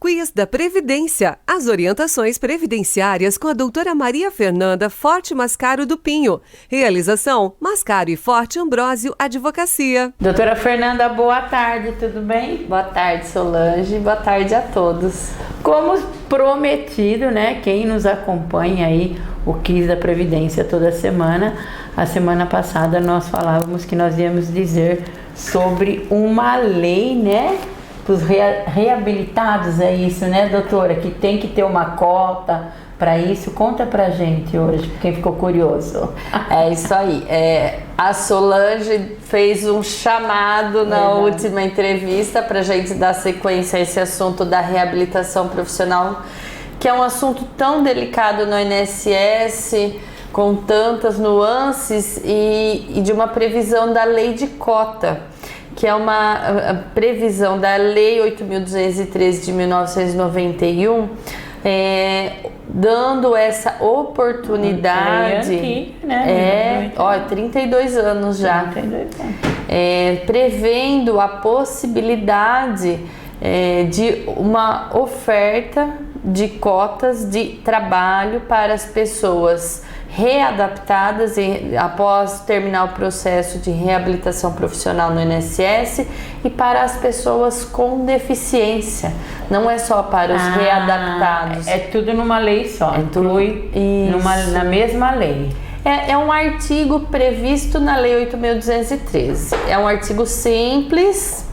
Quiz da Previdência. As orientações previdenciárias com a doutora Maria Fernanda Forte Mascaro do Pinho. Realização: Mascaro e Forte Ambrósio Advocacia. Doutora Fernanda, boa tarde, tudo bem? Boa tarde, Solange. Boa tarde a todos. Como prometido, né? Quem nos acompanha aí, o Quiz da Previdência toda semana. A semana passada nós falávamos que nós íamos dizer sobre uma lei, né? Os reabilitados, é isso, né, doutora? Que tem que ter uma cota para isso. Conta pra gente hoje, quem ficou curioso. É isso aí. A Solange fez um chamado na última entrevista pra gente dar sequência a esse assunto da reabilitação profissional, que é um assunto tão delicado no INSS, com tantas nuances e de uma previsão da lei de cota, que é uma previsão da Lei 8.213 de 1991, dando essa oportunidade, aqui, né? 32 anos já, 32 anos. Prevendo a possibilidade de uma oferta de cotas de trabalho para as pessoas readaptadas após terminar o processo de reabilitação profissional no INSS e para as pessoas com deficiência. Não é só para os readaptados. É tudo numa lei só. Inclui na mesma lei. É um artigo previsto na Lei 8.213. É um artigo simples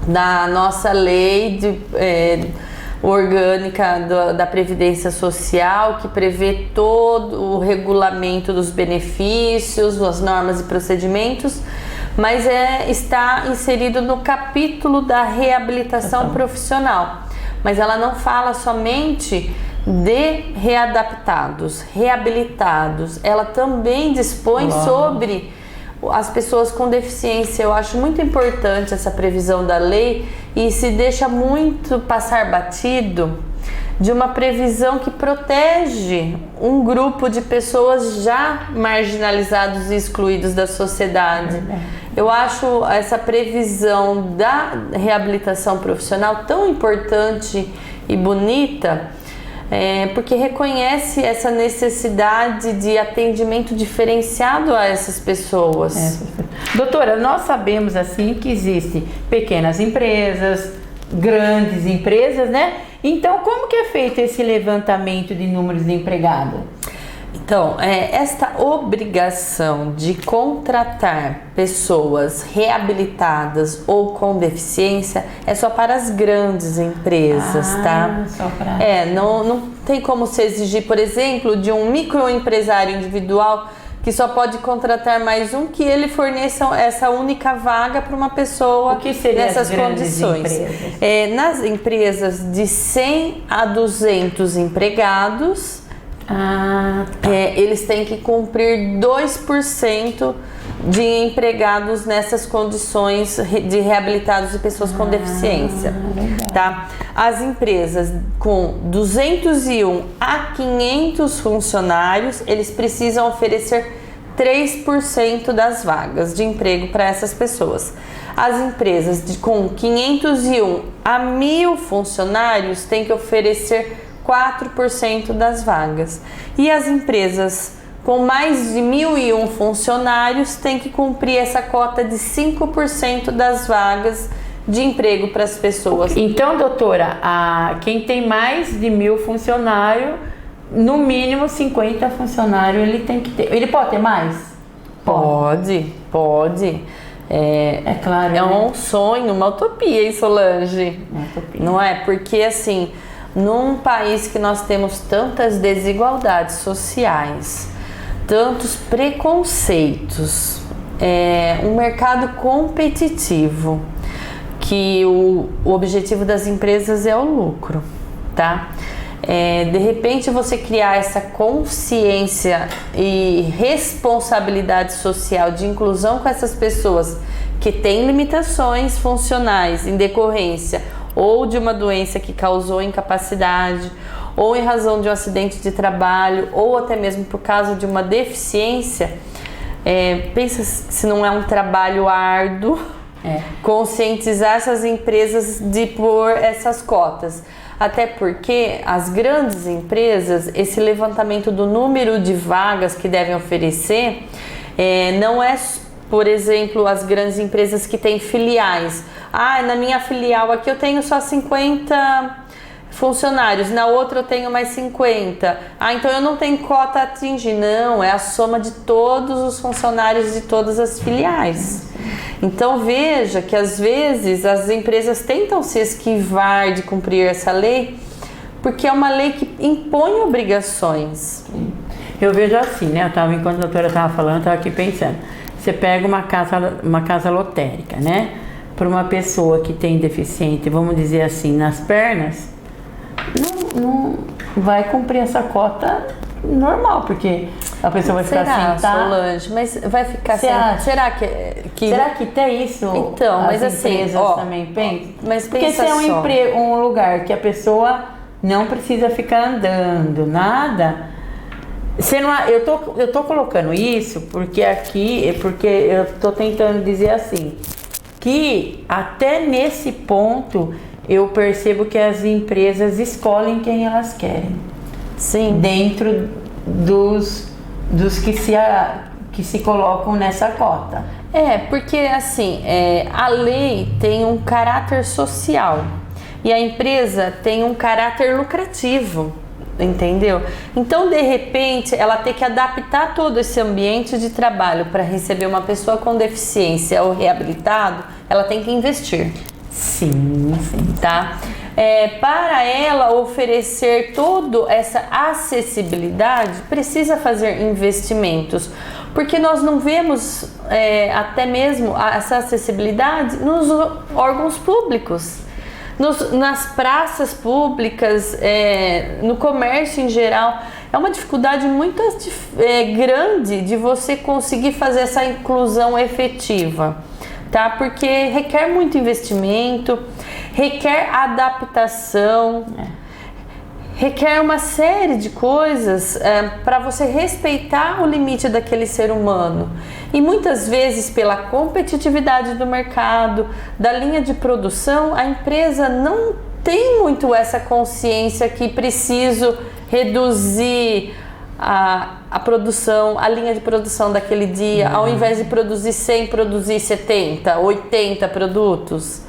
da nossa lei orgânica da Previdência Social, que prevê todo o regulamento dos benefícios, as normas e procedimentos, mas está inserido no capítulo da reabilitação profissional. Mas ela não fala somente de readaptados, reabilitados, ela também dispõe sobre as pessoas com deficiência. Eu acho muito importante essa previsão da lei e se deixa muito passar batido de uma previsão que protege um grupo de pessoas já marginalizados e excluídos da sociedade. Eu acho essa previsão da reabilitação profissional tão importante e bonita, porque reconhece essa necessidade de atendimento diferenciado a essas pessoas. Doutora, nós sabemos assim que existem pequenas empresas, grandes empresas, né? Então, como que é feito esse levantamento de números de empregados? Então, esta obrigação de contratar pessoas reabilitadas ou com deficiência é só para as grandes empresas, tá? Só para... Não tem como se exigir, por exemplo, de um microempresário individual que só pode contratar mais um, que ele forneça essa única vaga para uma pessoa nessas condições. Nas empresas de 100 a 200 empregados, eles têm que cumprir 2% de empregados nessas condições de reabilitados e pessoas com deficiência, tá? As empresas com 201 a 500 funcionários, eles precisam oferecer 3% das vagas de emprego para essas pessoas. As empresas com 501 a 1.000 funcionários têm que oferecer 4% das vagas. E as empresas com mais de 1.001 funcionários têm que cumprir essa cota de 5% das vagas de emprego para as pessoas. Então, doutora, quem tem mais de 1.000 funcionários, no mínimo 50 funcionários ele tem que ter. Ele pode ter mais? Pode. Claro. É um sonho, uma utopia, hein, Solange? Não é? Porque assim, num país que nós temos tantas desigualdades sociais, tantos preconceitos, um mercado competitivo, que o objetivo das empresas é o lucro, tá? De repente você criar essa consciência e responsabilidade social de inclusão com essas pessoas que têm limitações funcionais em decorrência ou de uma doença que causou incapacidade, ou em razão de um acidente de trabalho, ou até mesmo por causa de uma deficiência, pensa se não é um trabalho árduo conscientizar essas empresas de pôr essas cotas. Até porque as grandes empresas, esse levantamento do número de vagas que devem oferecer, não é, por exemplo, as grandes empresas que têm filiais. Na minha filial aqui eu tenho só 50 funcionários, na outra eu tenho mais 50. Então eu não tenho cota a atingir. Não, é a soma de todos os funcionários de todas as filiais. Então veja que às vezes as empresas tentam se esquivar de cumprir essa lei, porque é uma lei que impõe obrigações. Eu vejo assim, né? Enquanto a doutora estava falando, eu estava aqui pensando. Você pega uma casa lotérica, né? Para uma pessoa que tem deficiente, vamos dizer assim, nas pernas, não vai cumprir essa cota normal, porque a pessoa vai ficar sentada. Solange, mas vai ficar Será que tem isso? Então, mas as empresas assim, também pensam? Mas porque se é um lugar que a pessoa não precisa ficar andando, nada. Eu tô colocando isso porque eu tô tentando dizer assim, que até nesse ponto eu percebo que as empresas escolhem quem elas querem. Sim. Dentro dos que se colocam nessa cota. Porque assim, a lei tem um caráter social e a empresa tem um caráter lucrativo, entendeu? Então, de repente, ela tem que adaptar todo esse ambiente de trabalho para receber uma pessoa com deficiência ou reabilitado, ela tem que investir. Sim. Tá? Para ela oferecer toda essa acessibilidade, precisa fazer investimentos, porque nós não vemos até mesmo essa acessibilidade nos órgãos públicos, nas praças públicas, no comércio em geral. É uma dificuldade muito grande de você conseguir fazer essa inclusão efetiva. Tá? Porque requer muito investimento, requer adaptação, requer uma série de coisas para você respeitar o limite daquele ser humano. E muitas vezes, pela competitividade do mercado, da linha de produção, a empresa não tem muito essa consciência que preciso reduzir a produção, a linha de produção daquele dia, ao invés de produzir 100, produzir 70, 80 produtos.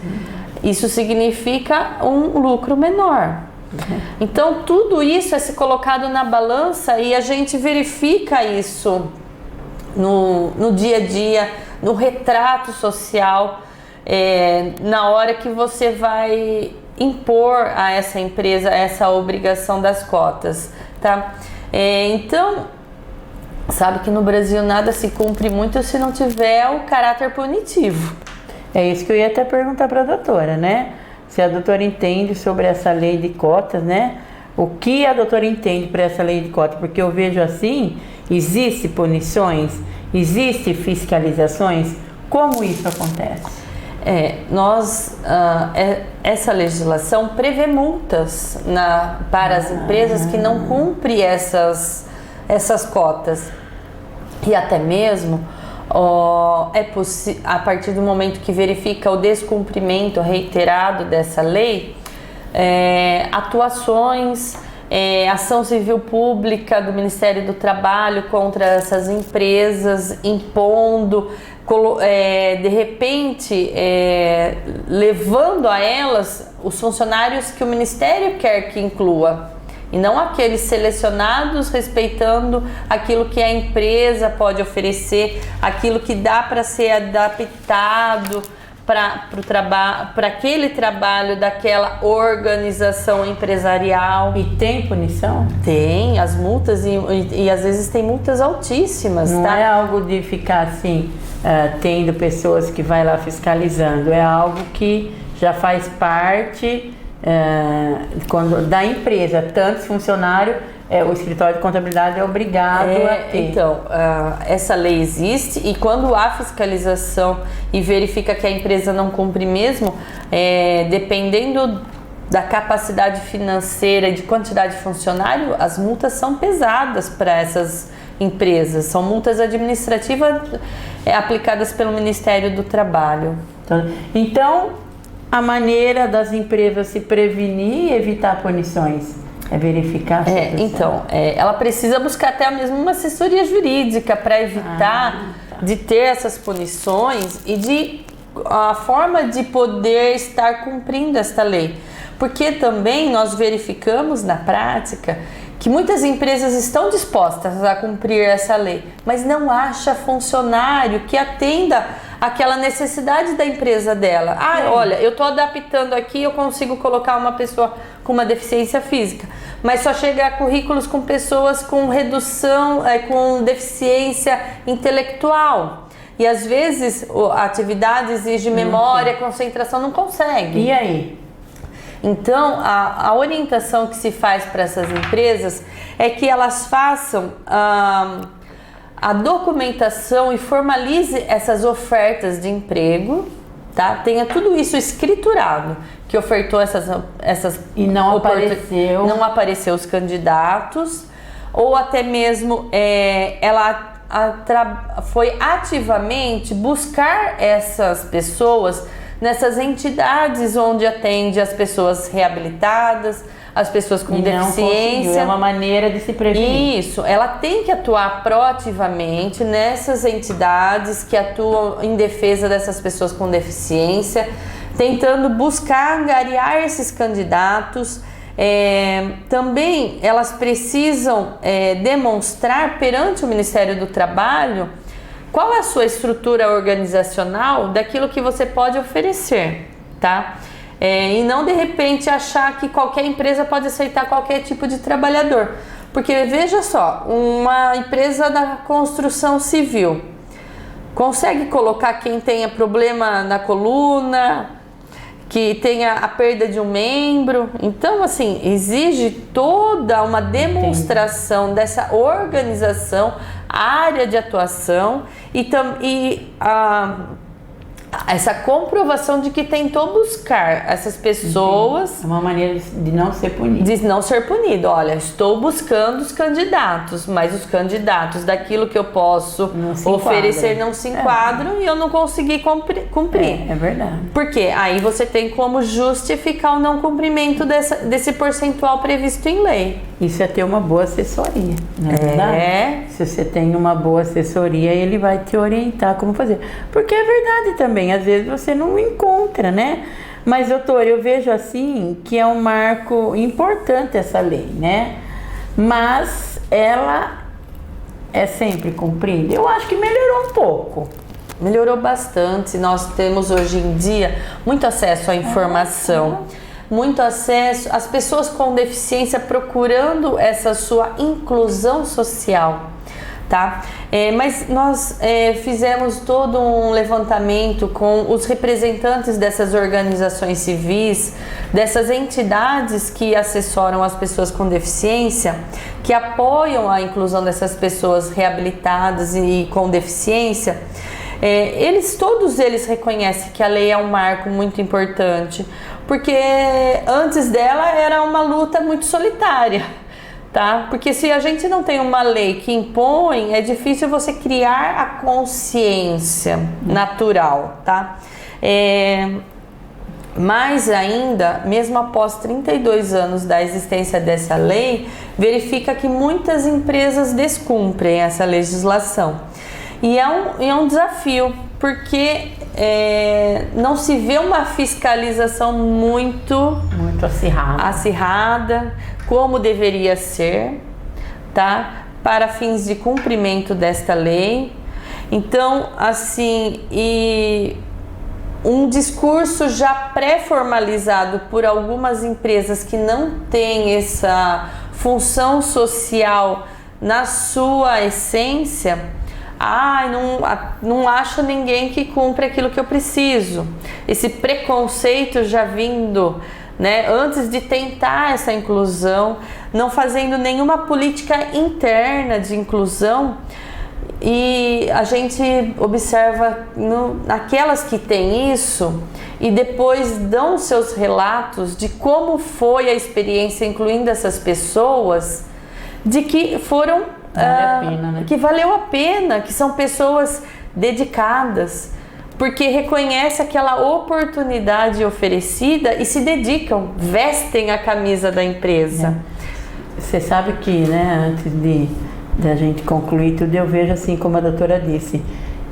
Isso significa um lucro menor. Então, tudo isso é se colocado na balança e a gente verifica isso no dia a dia, no retrato social, na hora que você vai impor a essa empresa essa obrigação das cotas, tá? Então, sabe que no Brasil nada se cumpre muito se não tiver o caráter punitivo. É isso que eu ia até perguntar para a doutora, né? Se a doutora entende sobre essa lei de cotas, né? O que a doutora entende para essa lei de cotas? Porque eu vejo assim, existe punições, existe fiscalizações. Como isso acontece? Essa legislação prevê multas para as empresas que não cumprem essas cotas. E até mesmo a partir do momento que verifica o descumprimento reiterado dessa lei, atuações, ação civil pública do Ministério do Trabalho contra essas empresas, impondo, de repente, levando a elas os funcionários que o Ministério quer que inclua, e não aqueles selecionados, respeitando aquilo que a empresa pode oferecer, aquilo que dá para ser adaptado para aquele trabalho daquela organização empresarial. E tem punição? Tem, as multas e às vezes tem multas altíssimas. Não é algo de ficar assim, tendo pessoas que vai lá fiscalizando, é algo que já faz parte da empresa, tantos funcionários, o escritório de contabilidade é obrigado a ter. Então, essa lei existe e quando há fiscalização e verifica que a empresa não cumpre mesmo, dependendo da capacidade financeira e de quantidade de funcionário, as multas são pesadas para essas empresas. São multas administrativas aplicadas pelo Ministério do Trabalho. Então, a maneira das empresas se prevenir e evitar punições. É verificar a situação. Então, ela precisa buscar até mesmo uma assessoria jurídica para evitar de ter essas punições e a forma de poder estar cumprindo esta lei. Porque também nós verificamos na prática que muitas empresas estão dispostas a cumprir essa lei, mas não acha funcionário que atenda aquela necessidade da empresa dela. Olha, eu estou adaptando aqui, eu consigo colocar uma pessoa com uma deficiência física, mas só chega a currículos com pessoas com redução, com deficiência intelectual. E às vezes a atividade exige memória, concentração, não consegue. E aí? Então, a orientação que se faz para essas empresas é que elas façam a documentação e formalize essas ofertas de emprego, tá? Tenha tudo isso escriturado, que ofertou essas e não apareceu os candidatos, ou até mesmo ela foi ativamente buscar essas pessoas nessas entidades onde atende as pessoas reabilitadas, as pessoas com deficiência. É uma maneira de se prevenir. Isso, ela tem que atuar proativamente nessas entidades que atuam em defesa dessas pessoas com deficiência, tentando buscar angariar esses candidatos. Também elas precisam demonstrar perante o Ministério do Trabalho qual é a sua estrutura organizacional daquilo que você pode oferecer, tá? E não de repente achar que qualquer empresa pode aceitar qualquer tipo de trabalhador. Porque veja só, uma empresa da construção civil consegue colocar quem tenha problema na coluna, que tenha a perda de um membro. Então, assim, exige toda uma demonstração dessa organização, área de atuação e essa comprovação de que tentou buscar essas pessoas. É uma maneira de não ser punido. De não ser punido. Olha, estou buscando os candidatos, mas os candidatos daquilo que eu posso oferecer não se enquadram e eu não consegui cumprir. É verdade. Porque aí você tem como justificar o não cumprimento desse percentual previsto em lei. Isso é ter uma boa assessoria, não é verdade? Se você tem uma boa assessoria, ele vai te orientar como fazer. Porque é verdade também, às vezes você não encontra, né? Mas, doutor, eu vejo assim que é um marco importante essa lei, né? Mas ela é sempre cumprida. Eu acho que melhorou um pouco. Melhorou bastante. Nós temos hoje em dia muito acesso à informação. Muito acesso, as pessoas com deficiência procurando essa sua inclusão social, tá? Mas nós fizemos todo um levantamento com os representantes dessas organizações civis, dessas entidades que assessoram as pessoas com deficiência, que apoiam a inclusão dessas pessoas reabilitadas e com deficiência. Todos eles reconhecem que a lei é um marco muito importante, porque antes dela era uma luta muito solitária, tá? Porque se a gente não tem uma lei que impõe, é difícil você criar a consciência natural, tá? Mais ainda, mesmo após 32 anos da existência dessa lei, verifica que muitas empresas descumprem essa legislação. E é um desafio, porque não se vê uma fiscalização muito acirrada, como deveria ser, tá? Para fins de cumprimento desta lei. Então, assim, um discurso já pré-formalizado por algumas empresas que não têm essa função social na sua essência. Não acho ninguém que cumpre aquilo que eu preciso. Esse preconceito já vindo, né, antes de tentar essa inclusão, não fazendo nenhuma política interna de inclusão. E a gente observa naquelas que têm isso e depois dão seus relatos de como foi a experiência incluindo essas pessoas, de que foram Vale a pena, né? Que valeu a pena, que são pessoas dedicadas, porque reconhece aquela oportunidade oferecida e se dedicam, vestem a camisa da empresa. Você sabe que, né, antes da gente concluir tudo, eu vejo assim, como a doutora disse,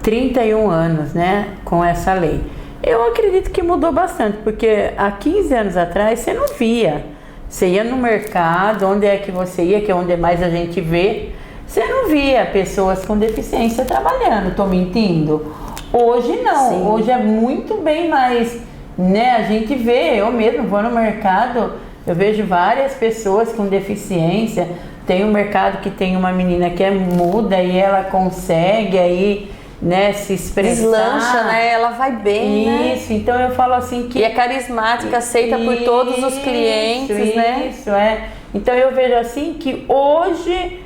31 anos, né, com essa lei. Eu acredito que mudou bastante, porque há 15 anos atrás você não via. Você ia no mercado, onde é que você ia, que é onde mais a gente vê, você não via pessoas com deficiência trabalhando. Estou mentindo? Hoje não, sim. Hoje é muito bem mais, né, a gente vê, eu mesmo vou no mercado, eu vejo várias pessoas com deficiência. Tem um mercado que tem uma menina que é muda e ela consegue aí, né, se expressar. Deslancha, né? Ela vai bem, isso, né? Então eu falo assim que... E é carismática, aceita por todos os clientes, né? Isso, é. Então eu vejo assim que hoje,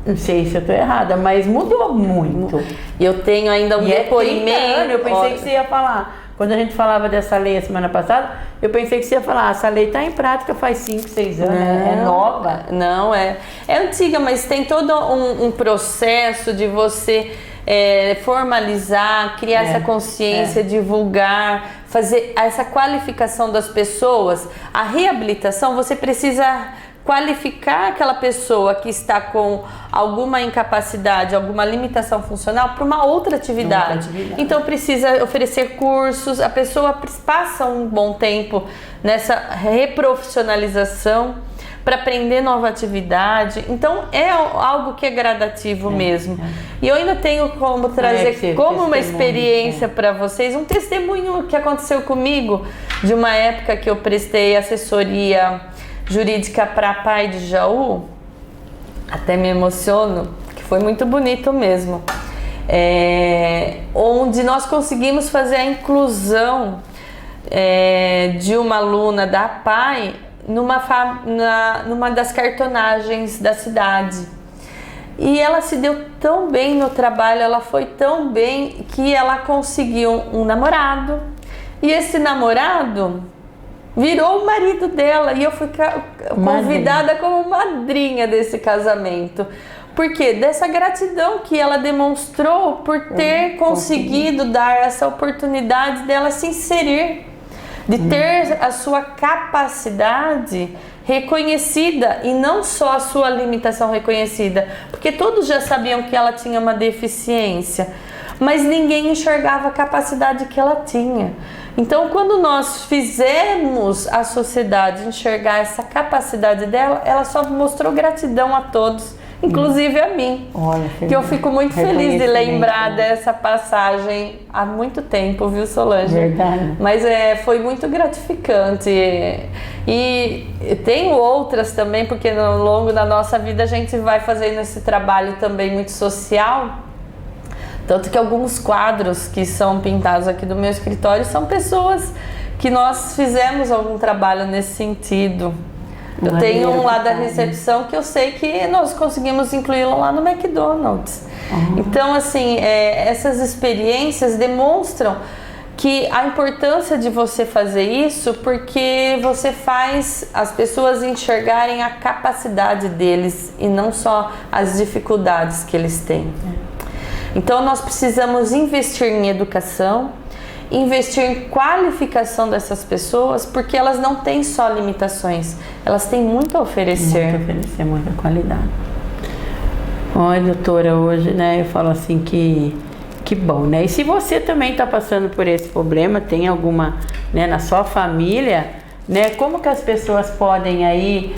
não sei se eu estou errada, mas mudou muito. E eu tenho ainda um depoimento. Eu pensei que você ia falar... Quando a gente falava dessa lei a semana passada, eu pensei que você ia falar, essa lei está em prática faz 5, 6 anos, é nova. Não, é antiga, mas tem todo um processo de você formalizar, criar essa consciência, divulgar, fazer essa qualificação das pessoas. A reabilitação, você precisa qualificar aquela pessoa que está com alguma incapacidade, alguma limitação funcional para uma outra atividade. Então precisa oferecer cursos, a pessoa passa um bom tempo nessa reprofissionalização para aprender nova atividade. Então é algo que é gradativo mesmo. E eu ainda tenho como trazer como uma experiência para vocês, um testemunho que aconteceu comigo de uma época que eu prestei assessoria jurídica para Pai de Jaú. Até me emociono, que foi muito bonito mesmo. Onde nós conseguimos fazer a inclusão de uma aluna da Pai numa das cartonagens da cidade. E ela se deu tão bem no trabalho, ela foi tão bem que ela conseguiu um namorado. E esse namorado virou o marido dela e eu fui convidada como madrinha desse casamento. Por quê? Dessa gratidão que ela demonstrou por ter conseguido dar essa oportunidade dela se inserir, de ter a sua capacidade reconhecida e não só a sua limitação reconhecida, porque todos já sabiam que ela tinha uma deficiência, mas ninguém enxergava a capacidade que ela tinha. Então, quando nós fizemos a sociedade enxergar essa capacidade dela, ela só mostrou gratidão a todos, inclusive a mim. Olha, que eu fico muito feliz de lembrar dessa passagem há muito tempo, viu, Solange? Verdade. Mas foi muito gratificante. E tenho outras também, porque ao longo da nossa vida a gente vai fazendo esse trabalho também muito social. Tanto que alguns quadros que são pintados aqui do meu escritório são pessoas que nós fizemos algum trabalho nesse sentido. Eu tenho um lá da recepção que eu sei que nós conseguimos incluí-lo lá no McDonald's. Então, assim, essas experiências demonstram que a importância de você fazer isso, porque você faz as pessoas enxergarem a capacidade deles e não só as dificuldades que eles têm. Então nós precisamos investir em educação, investir em qualificação dessas pessoas, porque elas não têm só limitações, elas têm muito a oferecer. Muito a oferecer, muita qualidade. Olha, doutora, hoje, né, eu falo assim que bom, né? E se você também está passando por esse problema, tem alguma, né, na sua família, né, como que as pessoas podem aí,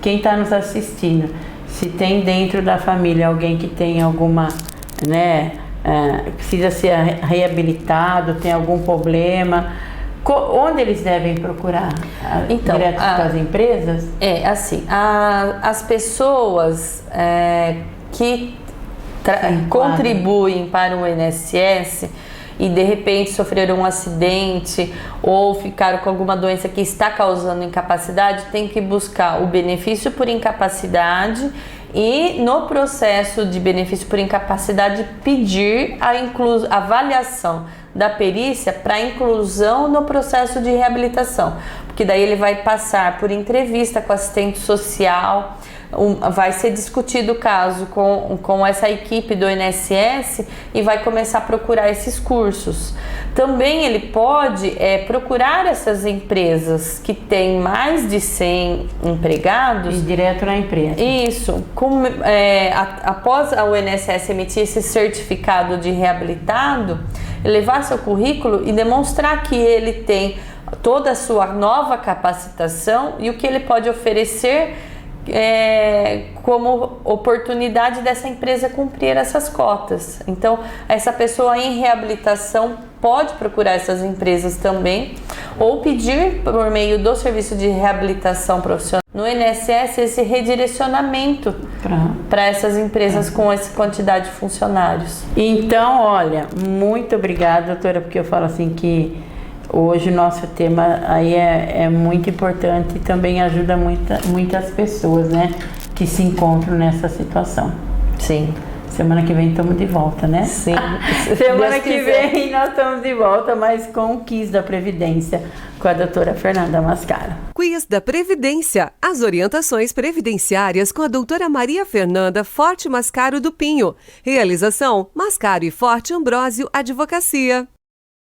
quem está nos assistindo, se tem dentro da família alguém que tem alguma, né, precisa ser reabilitado, tem algum problema, onde eles devem procurar? Então, direto com as empresas? Assim, as pessoas que contribuem para o INSS e de repente sofreram um acidente ou ficaram com alguma doença que está causando incapacidade, tem que buscar o benefício por incapacidade e no processo de benefício por incapacidade pedir a avaliação da perícia para inclusão no processo de reabilitação. porque daí ele vai passar por entrevista com assistente social, vai ser discutido o caso com essa equipe do INSS e vai começar a procurar esses cursos. Também ele pode procurar essas empresas que têm mais de 100 empregados. E direto na empresa. Isso. Após o INSS emitir esse certificado de reabilitado, levar seu currículo e demonstrar que ele tem toda a sua nova capacitação e o que ele pode oferecer como oportunidade dessa empresa cumprir essas cotas. Então, essa pessoa em reabilitação pode procurar essas empresas também ou pedir por meio do serviço de reabilitação profissional no INSS esse redirecionamento para essas empresas com essa quantidade de funcionários. Então, olha, muito obrigada, doutora, porque eu falo assim que hoje o nosso tema aí é muito importante e também ajuda muitas pessoas, né, que se encontram nessa situação. Sim. Semana que vem estamos de volta, né? Sim. Semana que vem nós estamos de volta, mas com o Quiz da Previdência, com a doutora Fernanda Mascaro. Quiz da Previdência. As orientações previdenciárias com a doutora Maria Fernanda Forte Mascaro do Pinho. Realização: Mascaro e Forte Ambrósio Advocacia.